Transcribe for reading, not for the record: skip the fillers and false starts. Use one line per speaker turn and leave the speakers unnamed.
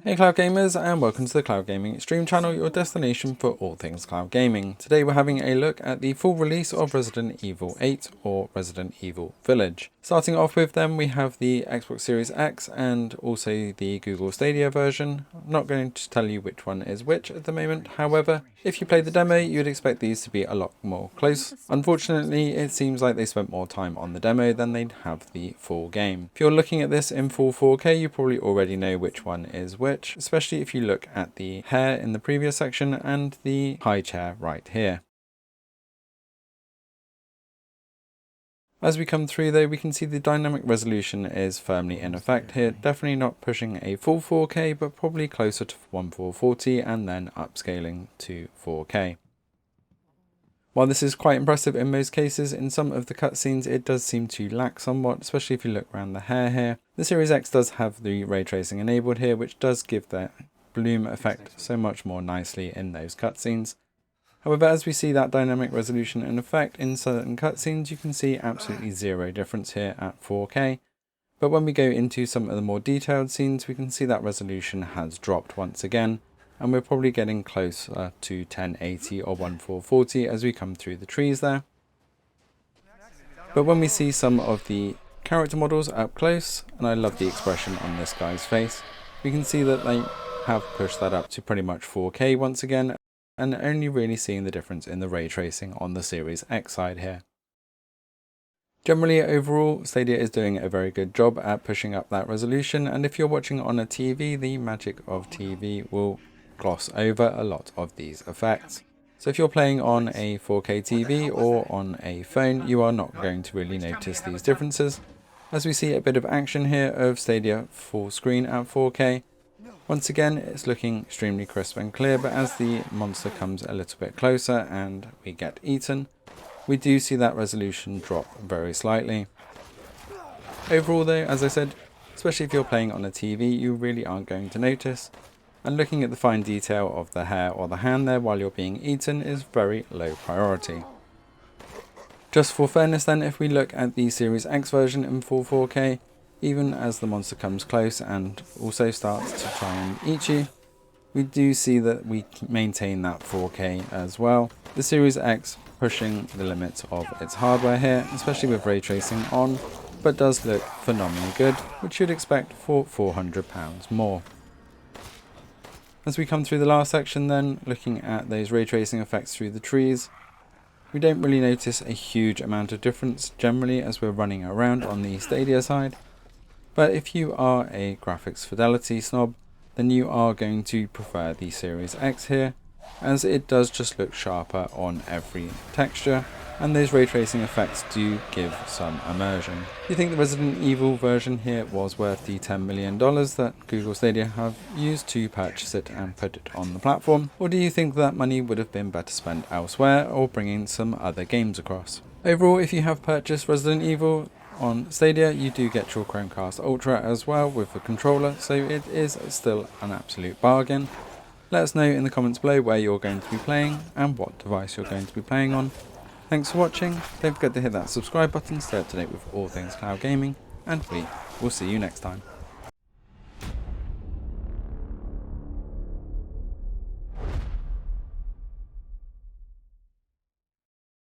Hey cloud gamers, and welcome to the Cloud Gaming Extreme channel, your destination for all things cloud gaming. Today we're having a look at the full release of Resident Evil 8 or Resident Evil Village. Starting off with them, we have the Xbox Series X and also the Google Stadia version. I'm not going to tell you which one is which at the moment, however, if you play the demo you'd expect these to be a lot more close. Unfortunately, it seems like they spent more time on the demo than they'd have the full game. If you're looking at this in full 4K, you probably already know which one is which, especially if you look at the hair in the previous section and the high chair right here. As we come through though, we can see the dynamic resolution is firmly in effect here, definitely not pushing a full 4K, but probably closer to 1440 and then upscaling to 4K. While this is quite impressive in most cases, in some of the cutscenes it does seem to lack somewhat, especially if you look around the hair here. The Series X does have the Raytracing Enabled here, which does give that bloom effect so much more nicely in those cutscenes. However, as we see that dynamic resolution in effect in certain cutscenes, you can see absolutely zero difference here at 4K. But when we go into some of the more detailed scenes, we can see that resolution has dropped once again, and we're probably getting closer to 1080 or 1440 as we come through the trees there. But when we see some of the character models up close, and I love the expression on this guy's face, we can see that they have pushed that up to pretty much 4K once again, and only really seeing the difference in the ray tracing on the Series X side here. Generally, overall, Stadia is doing a very good job at pushing up that resolution, and if you're watching on a TV, the magic of TV will gloss over a lot of these effects. So if you're playing on a 4K TV or on a phone, you are not going to really notice these differences. As we see a bit of action here of Stadia full screen at 4K, once again it's looking extremely crisp and clear, but as the monster comes a little bit closer and we get eaten, we do see that resolution drop very slightly. Overall though, as I said, especially if you're playing on a TV, you really aren't going to notice. And looking at the fine detail of the hair or the hand there while you're being eaten is very low priority. Just for fairness then, if we look at the Series X version in full 4K, even as the monster comes close and also starts to try and eat you, we do see that we maintain that 4K as well. The Series X pushing the limits of its hardware here, especially with ray tracing on, but does look phenomenally good, which you'd expect for £400 more. As we come through the last section then, looking at those ray tracing effects through the trees, we don't really notice a huge amount of difference generally as we're running around on the Stadia side. But if you are a graphics fidelity snob, then you are going to prefer the Series X here, as it does just look sharper on every texture, and those ray tracing effects do give some immersion. Do you think the Resident Evil version here was worth the $10 million that Google Stadia have used to purchase it and put it on the platform? Or do you think that money would have been better spent elsewhere or bringing some other games across? Overall, if you have purchased Resident Evil on Stadia, you do get your Chromecast Ultra as well with the controller, so it is still an absolute bargain. Let us know in the comments below where you're going to be playing and what device you're going to be playing on. Thanks for watching, don't forget to hit that subscribe button to stay up to date with all things cloud gaming, and we will see you next time.